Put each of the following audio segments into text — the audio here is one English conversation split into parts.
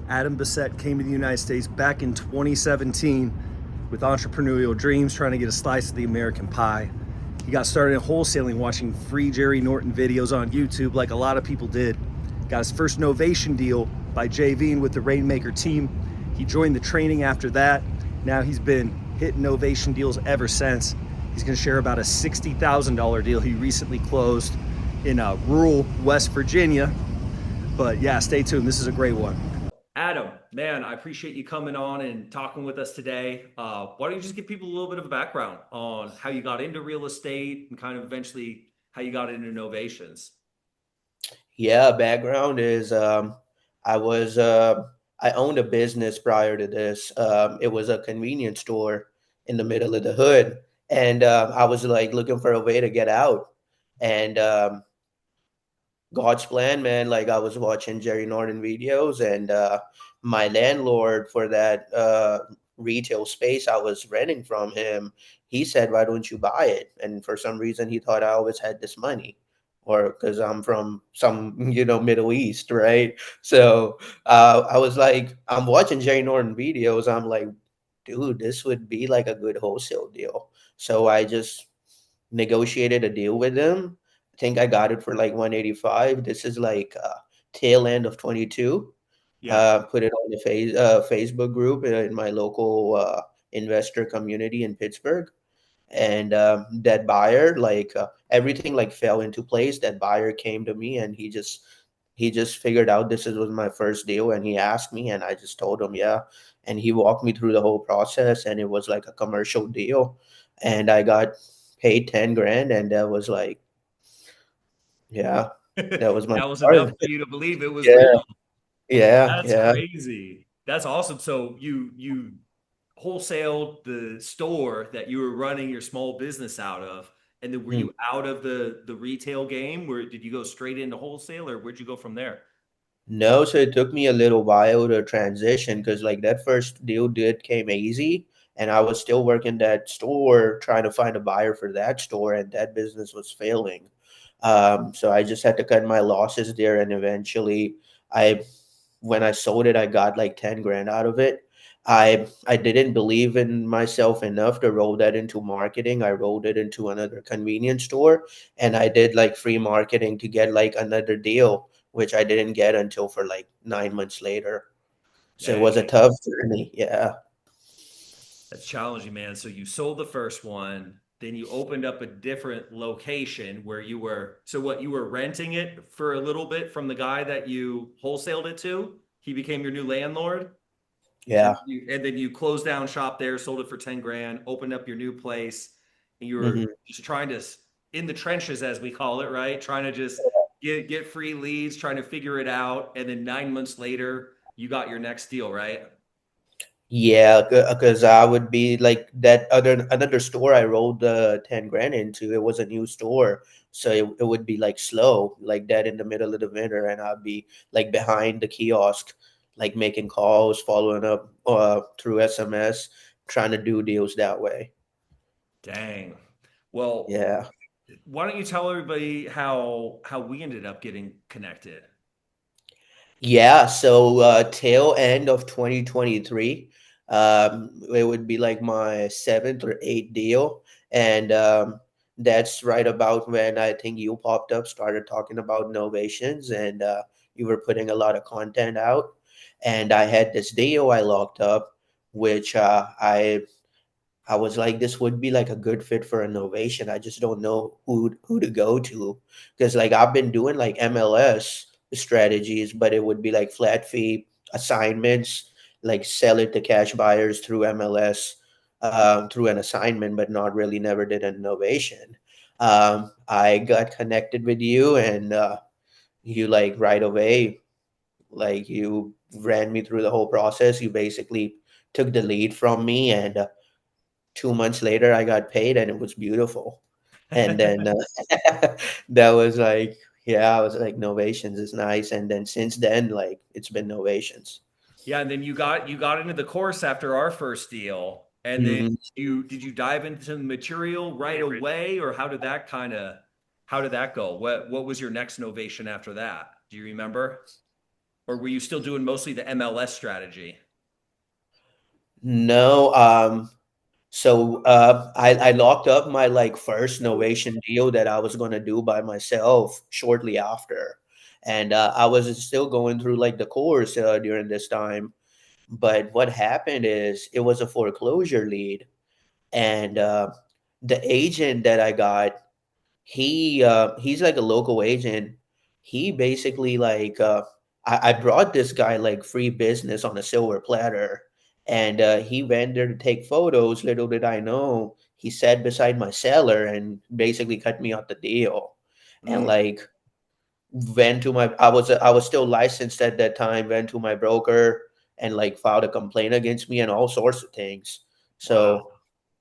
Adam Bissett came to the United States back in 2017 with entrepreneurial dreams, trying to get a slice of the American pie. He got started in wholesaling, watching free Jerry Norton videos on YouTube, like a lot of people did. Got his first Novation deal by JVing with the Rainmaker team. He joined the training after that. Now he's been hitting Novation deals ever since. He's going to share about a $60,000 deal he recently closed in rural West Virginia. But yeah, stay tuned. This is a great one. Adam, man, I appreciate you coming on and talking with us today. Why don't you just give people a little bit of a background on how you got into real estate and kind of eventually how you got into novations? Yeah, background is I was I owned a business prior to this. It was a convenience store in the middle of the hood, and I was like looking for a way to get out. And God's plan, man. Like I was watching Jerry Norton videos, and my landlord for that retail space I was renting from him, he said, "Why don't you buy it?" And for some reason, he thought I always had this money, or because I'm from some Middle East, right? So I was like, I'm watching Jerry Norton videos. I'm like, dude, this would be like a good wholesale deal. So I just negotiated a deal with them. I think I got it for like 185. This is like tail end of 22. Yeah. Put it on the Facebook group in my local investor community in Pittsburgh. And that buyer, like everything like fell into place. That buyer came to me and he just figured out was my first deal, and he asked me and I just told him yeah. And he walked me through the whole process, and it was like a commercial deal. And I got paid 10 grand, and that was like, yeah, that was my That was enough start. for you to believe it was Yeah, real. yeah, That's yeah. crazy. That's awesome. So you wholesaled the store that you were running your small business out of, and then were Hmm. you out of the retail game? Where did you go straight into wholesale, or where'd you go from there? No, so it took me a little while to transition because like that first deal did came easy, and I was still working that store trying to find a buyer for that store, and that business was failing. So I just had to cut my losses there, and eventually I when I sold it, I got like 10 grand out of it. I didn't believe in myself enough to roll that into marketing. I rolled it into another convenience store, and I did like free marketing to get like another deal, which I didn't get until for like 9 months later. So it was a Dang. tough journey. Yeah. That's challenging, man. So you sold the first one, then you opened up a different location where you were. So what, you were renting it for a little bit from the guy that you wholesaled it to? He became your new landlord, and Yeah. then you closed down shop there, sold it for 10 grand, opened up your new place, and you were Hmm. just trying to in the trenches, as we call it, right? Trying to just get free leads, trying to figure it out, and then 9 months later, you got your next deal, right? Yeah, because I would be like that other another store I rolled 10 grand into. It was a new store, so it would be like slow, like that in the middle of the winter, and I'd be like behind the kiosk, like making calls, following up through SMS, trying to do deals that way. Dang. Well, Yeah. why don't you tell everybody how we ended up getting connected? Yeah, so tail end of 2023, it would be like my seventh or eighth deal. And that's right about when I think you popped up, started talking about novations, and you were putting a lot of content out. And I had this deal I locked up, which I was like, this would be like a good fit for innovation. I just don't know who to go to because like I've been doing like MLS strategies, but it would be like flat fee assignments, like sell it to cash buyers through MLS, through an assignment, but not really never did an innovation. I got connected with you, and you like right away, like you ran me through the whole process. You basically took the lead from me, and 2 months later I got paid, and it was beautiful. And then that was like, yeah, I was like, novations is nice. And then since then, like it's been novations. Yeah, and then you got into the course after our first deal, and then Mhm. you did you dive into the material right away, or how did that go? What was your next novation after that? Do you remember? or were you still doing mostly the MLS strategy? No, so I locked up my like first Novation deal that I was gonna do by myself shortly after, and I was still going through like the course during this time. But what happened is it was a foreclosure lead, and the agent that I got, he's like a local agent. He basically like I brought this guy like free business on a silver platter, and he went there to take photos. Little did I know, he sat beside my seller and basically cut me out the deal. And Mm, like went to my I was still licensed at that time, went to my broker and like filed a complaint against me and all sorts of things. wow. So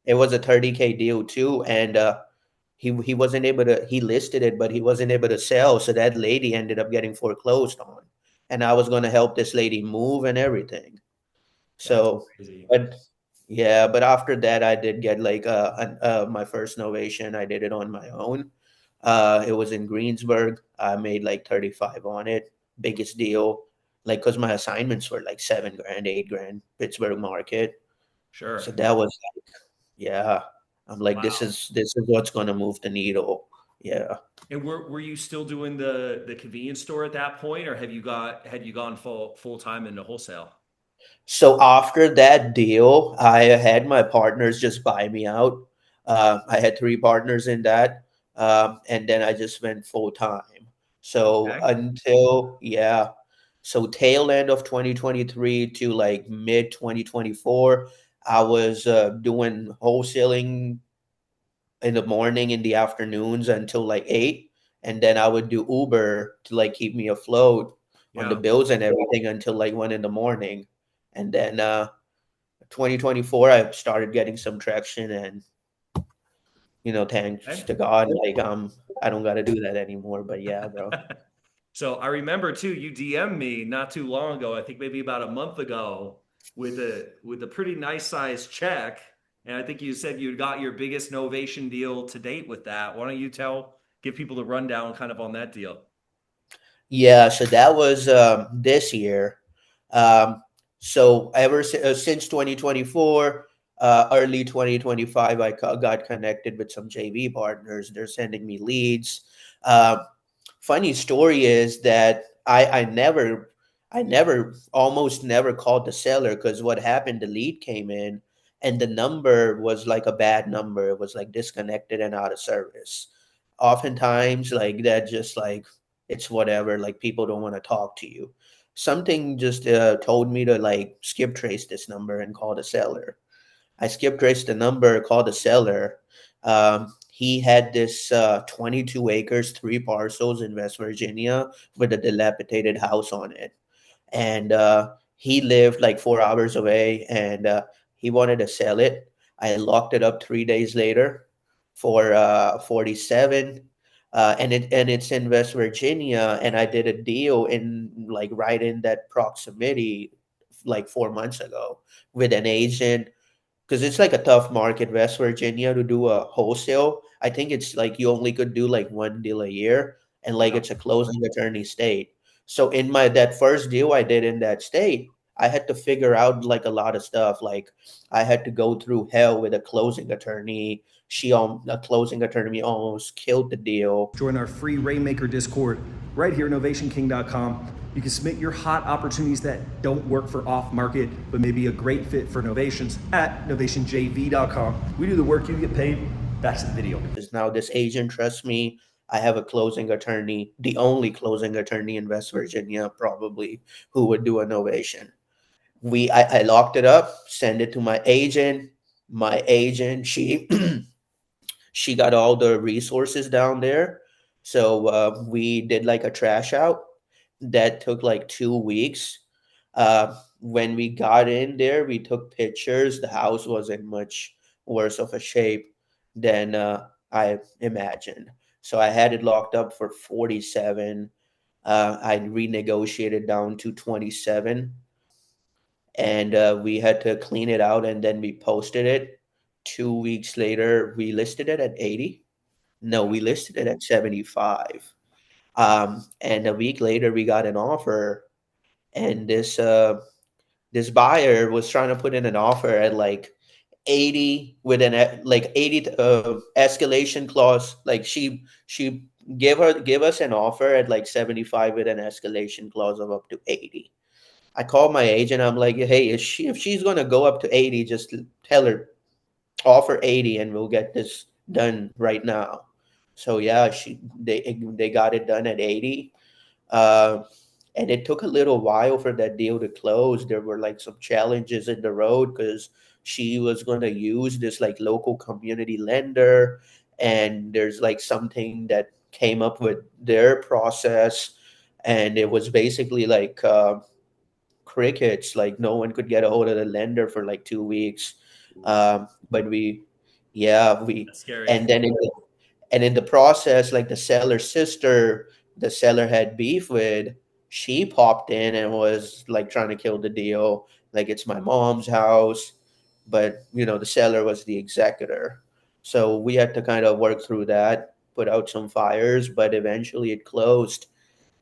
it was a 30K deal too, and he wasn't able to, he listed it, but he wasn't able to sell. So that lady ended up getting foreclosed on. And I was going to help this lady move and everything. That's So, crazy. but yeah, but after that, I did get like my first novation. I did it on my own. It was in Greensburg. I made like 35 on it. Biggest deal. Like, cause my assignments were like 7 grand, 8 grand, Pittsburgh market. Sure. So that was, yeah. I'm like, this Wow. is this is what's gonna move the needle. Yeah. And were you still doing the convenience store at that point, or had you gone full time into wholesale? So after that deal, I had my partners just buy me out. I had three partners in that, and then I just went full time. So Okay. until yeah, so tail end of 2023 to like mid 2024, I was doing wholesaling in the morning, in the afternoons until like 8, and then I would do Uber to like keep me afloat on the Yeah. bills and everything until like 1 in the morning. And then 2024 I started getting some traction, and thanks Okay. to God, like I don't got to do that anymore. But yeah, bro. So I remember too, you DM'd me not too long ago, I think maybe about a month ago, with a pretty nice sized check. And I think you said you got your biggest novation deal to date with that. Why don't you give people the rundown kind of on that deal? Yeah, so that was this year. Um, so since 2024, early 2025, got connected with some JV partners. They're sending me leads. Uh, Funny story is that I almost never called the seller, because what happened, the lead came in and the number was like a bad number. It was like disconnected and out of service. Oftentimes like that, just like it's whatever, like people don't want to talk to you. Something just told me to like skip trace this number and call the seller. I skip traced the number, called the seller. He had this 22 acres, three parcels in West Virginia with a dilapidated house on it. And he lived like 4 hours away, and he wanted to sell it. I locked it up 3 days later for 47. And it's in West Virginia, and I did a deal in like right in that proximity like 4 months ago with an agent, because it's like a tough market, West Virginia, to do a wholesale. I think it's like you only could do like one deal a year, and like Yeah. it's a closing attorney state. So in my that first deal I did in that state, I had to figure out like a lot of stuff. Like I had to go through hell with a closing attorney. A closing attorney almost killed the deal. Join our free Rainmaker Discord right here at novationking.com. You can submit your hot opportunities that don't work for off market, but may be a great fit for novations at novationjv.com. We do the work, you get paid. Back to the video. Because now this agent trusts me. I have a closing attorney, the only closing attorney in West Virginia, probably, who would do a novation. I locked it up, send it to my agent. My agent, she got all the resources down there. So we did like a trash out that took like 2 weeks. When we got in there, we took pictures. The house was in much worse of a shape than I imagined. So I had it locked up for 47. I renegotiated down to 27, and we had to clean it out, and then we posted it. 2 weeks later, we listed it at 80. No, we listed it at 75. And a week later, we got an offer. and this buyer was trying to put in an offer at like 80 with like 80 escalation clause. Like she gave us an offer at like 75 with an escalation clause of up to 80. I called my agent. I'm like, hey, if she's gonna go up to 80, just tell her offer 80 and we'll get this done right now. So yeah, they got it done at 80. Uh, and it took a little while for that deal to close. There were like some challenges in the road because she was going to use this like local community lender, and there's like something that came up with their process, and it was basically like crickets. Like no one could get a hold of the lender for like 2 weeks. But yeah, That's scary. and then and in the process, like the seller's sister, the seller had beef with, she popped in and was like trying to kill the deal. Like it's my mom's house, but the seller was the executor. So we had to kind of work through that, put out some fires, but eventually it closed,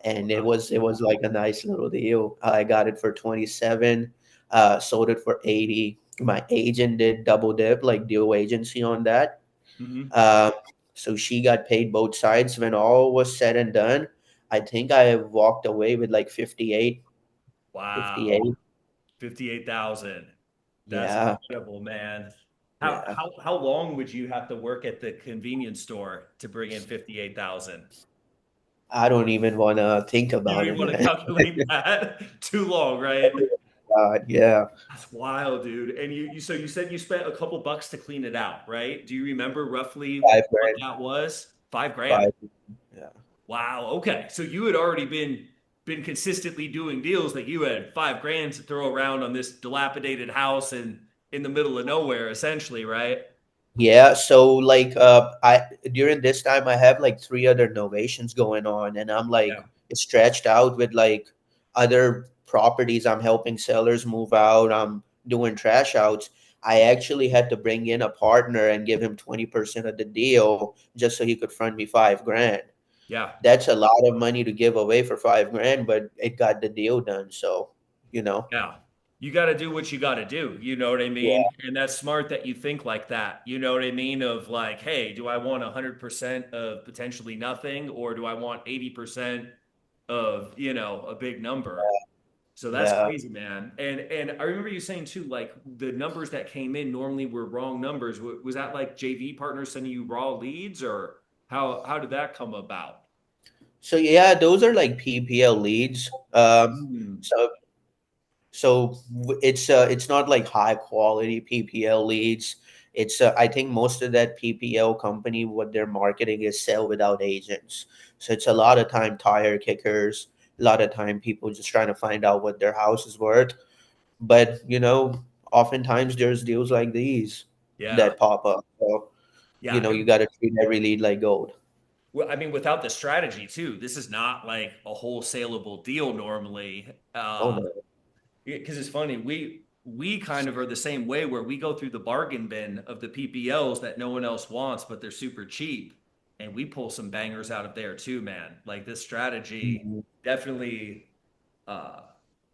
and it was like a nice little deal. I got it for 27, sold it for 80. My agent did double dip, like deal agency on that. Hmm. uh, so she got paid both sides. When all was said and done, I think I walked away with like 58, Wow. 58. 58,000. That's Yeah, incredible, man. How yeah. how how long would you have to work at the convenience store to bring in 58,000? I don't even want to think You don't about even it, want to man. calculate that. Too long, right? Yeah. That's wild, dude. And so you said you spent a couple bucks to clean it out, right? Do you remember roughly Five what grand. that was? 5 grand. Five. Yeah. Wow. Okay. So you had already been consistently doing deals that you had 5 grand to throw around on this dilapidated house and in the middle of nowhere, essentially, right? Yeah, so like I during this time I have like three other novations going on, and I'm like Yeah. stretched out with like other properties. I'm helping sellers move out. I'm doing trash outs. I actually had to bring in a partner and give him 20% of the deal just so he could front me 5 grand. Yeah. That's a lot of money to give away for 5 grand, but it got the deal done. So, you know, Yeah. You got to do what you got to do. You know what I mean? yeah. And that's smart that you think like that. You know what I mean? Of like, hey, do I want 100% of potentially nothing or do I want 80% of, a big number? So that's Yeah. crazy, man. And I remember you saying too, like the numbers that came in normally were wrong numbers. Was that like JV partners sending you raw leads or how did that come about? So yeah, those are like PPL leads. Hmm. So it's not like high quality PPL leads. It's I think most of that PPL company, what they're marketing is sell without agents. So it's a lot of time tire kickers, a lot of time people just trying to find out what their house is worth. But oftentimes there's deals like these Yeah. that pop up. So Yeah. you got to treat every lead like gold. Well, I mean, without the strategy too, this is not like a wholesalable deal normally. Oh no. Because it's funny, we kind of are the same way where we go through the bargain bin of the PPLs that no one else wants, but they're super cheap, and we pull some bangers out of there too, man. Like this strategy Mhm. definitely uh,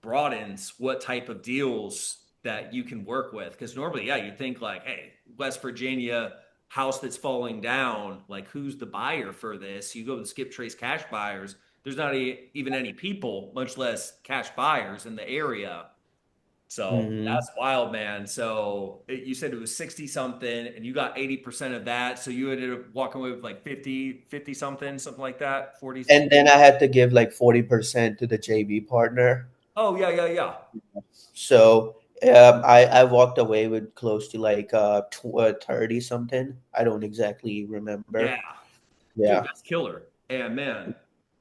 broadens what type of deals that you can work with. Because normally, yeah, you think like, hey, West Virginia house that's falling down, like who's the buyer for this? You go to skip trace cash buyers. There's not even any people, much less cash buyers in the area. So Mhm. that's wild, man. So you said it was 60 something and you got 80% of that. So you ended up walking away with like 50 something like that, 40. And then I had to give like 40% to the JV partner. Oh, yeah, yeah, yeah. So I walked away with close to like 30 something. I don't exactly remember. Yeah. Dude, Yeah. that's killer. And man,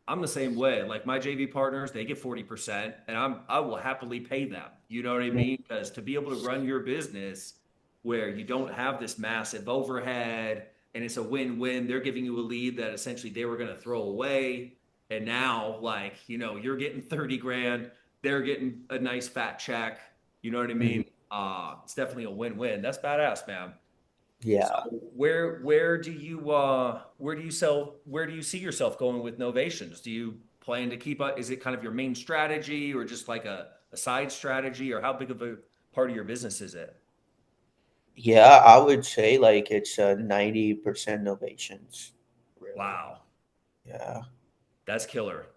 I'm the same way. Like my JV partners, they get 40% and I will happily pay them. You know what I Mm, mean? Because to be able to run your business where you don't have this massive overhead and it's a win-win, they're giving you a lead that essentially they were going to throw away. And now, like, you're getting 30 grand, they're getting a nice fat check. You know what I mean? mhm. It's definitely a win-win. That's badass, man. So Yeah. where do you see yourself going with novations? Do you plan to keep up? Is it kind of your main strategy or just like a side strategy, or how big of a part of your business is it? Yeah, I would say like it's 90% novations, really. Wow, Yeah, that's killer.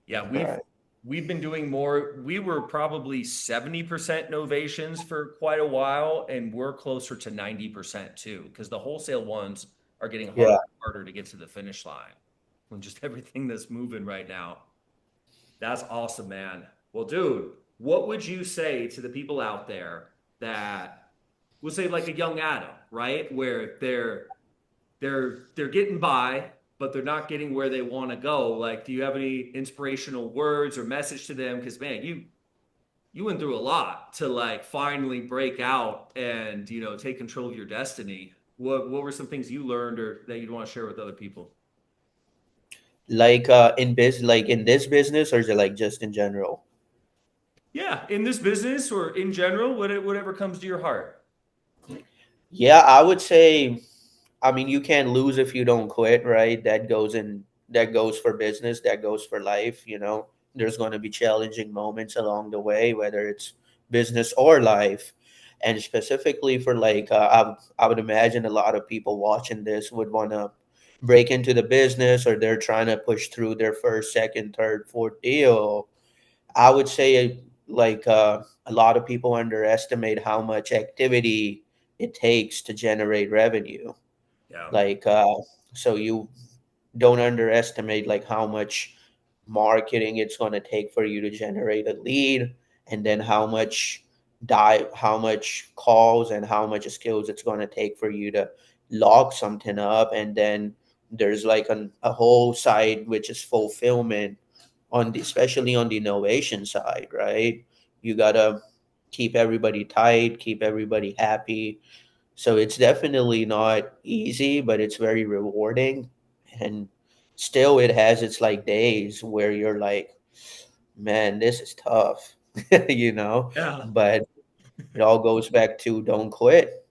Yeah, right. we've been doing more. We were probably 70% novations for quite a while, and we're closer to 90% too, because the wholesale ones are getting harder Yeah. and harder to get to the finish line when just everything that's moving right now. That's awesome, man. Well, dude, what would you say to the people out there that we'll say like a young Adam, right? Where they're getting by, but they're not getting where they want to go. Like, do you have any inspirational words or message to them? Because man, you went through a lot to like finally break out and take control of your destiny. What were some things you learned or that you'd want to share with other people? Like like in this business, or is it like just in general? Yeah, in this business or in general, whatever comes to your heart. Yeah, I would say, I mean, you can't lose if you don't quit, right? That goes for business, that goes for life, you know. There's going to be challenging moments along the way, whether it's business or life. And specifically for like I would imagine a lot of people watching this would want to break into the business, or they're trying to push through their first, second, third, fourth deal. I would say like a lot of people underestimate how much activity it takes to generate revenue. Yeah, Like so you don't underestimate like how much marketing it's going to take for you to generate a lead, and then how much calls and how much skills it's going to take for you to log something up. And then there's like a whole side which is fulfillment on the, especially on the innovation side, right? You gotta keep everybody tight, keep everybody happy. So it's definitely not easy, but it's very rewarding. And still it has its like days where you're like, man, this is tough, you know? yeah, But it all goes back to don't quit,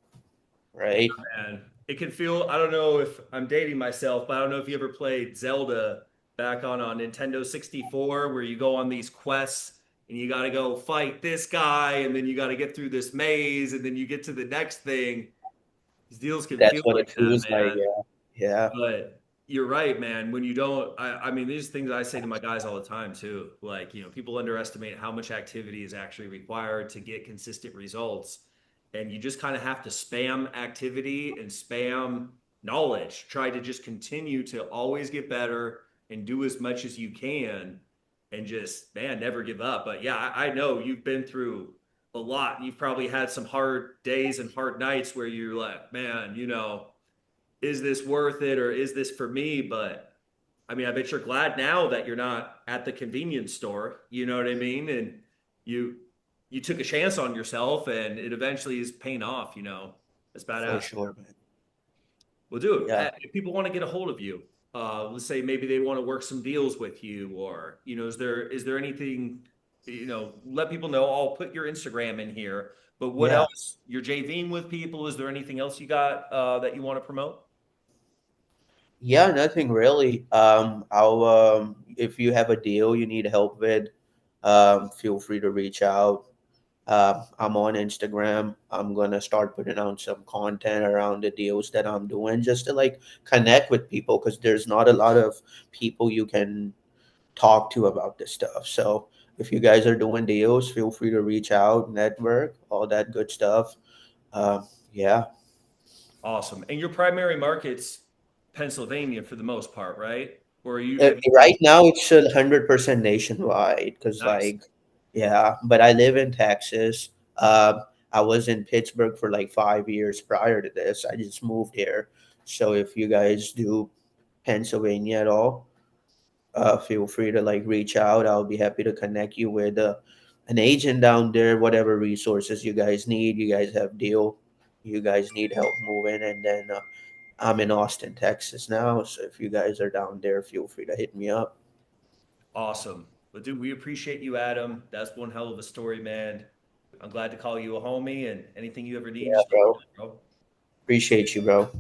right? man. It can feel, I don't know if I'm dating myself, but I don't know if you ever played Zelda back on Nintendo 64, where you go on these quests and you got to go fight this guy, and then you got to get through this maze, and then you get to the next thing. These deals can That's feel what like it that, feels like. man. Yeah. Yeah. But you're right, man. When you don't, I mean, these things I say to my guys all the time too. Like, people underestimate how much activity is actually required to get consistent results. And you just kind of have to spam activity and spam knowledge. Try to just continue to always get better and do as much as you can and just, man, never give up. But yeah, I know you've been through a lot. You've probably had some hard days and hard nights where you're like, man, is this worth it or is this for me? But I mean, I bet you're glad now that you're not at the convenience store. You know what I mean? And you you took a chance on yourself, and it eventually is paying off. That's For badass. sure, man. Well, dude, Yeah. if people want to get a hold of you, let's say maybe they want to work some deals with you, or is there anything, let people know. I'll put your Instagram in here. But what Yeah. else? You're JVing with people. Is there anything else you got that you want to promote? Yeah, nothing really. I'll if you have a deal you need help with, feel free to reach out. I'm on Instagram. I'm gonna start putting out some content around the deals that I'm doing, just to like connect with people, because there's not a lot of people you can talk to about this stuff. So if you guys are doing deals, feel free to reach out, network, all that good stuff. Yeah. Awesome. And your primary market's Pennsylvania for the most part, right? Or have you Right now it's 100% nationwide, because nice. like, yeah, but I live in Texas. I was in Pittsburgh for like 5 years prior to this. I just moved here. So if you guys do Pennsylvania at all, feel free to like reach out. I'll be happy to connect you with an agent down there. Whatever resources you guys need, you guys have deal, you guys need help moving, and then I'm in Austin, Texas now. So if you guys are down there, feel free to hit me up. Awesome. But dude, we appreciate you, Adam. That's one hell of a story, man. I'm glad to call you a homie, and anything you ever need, Yeah, just let me bro. know, bro. Appreciate you, bro.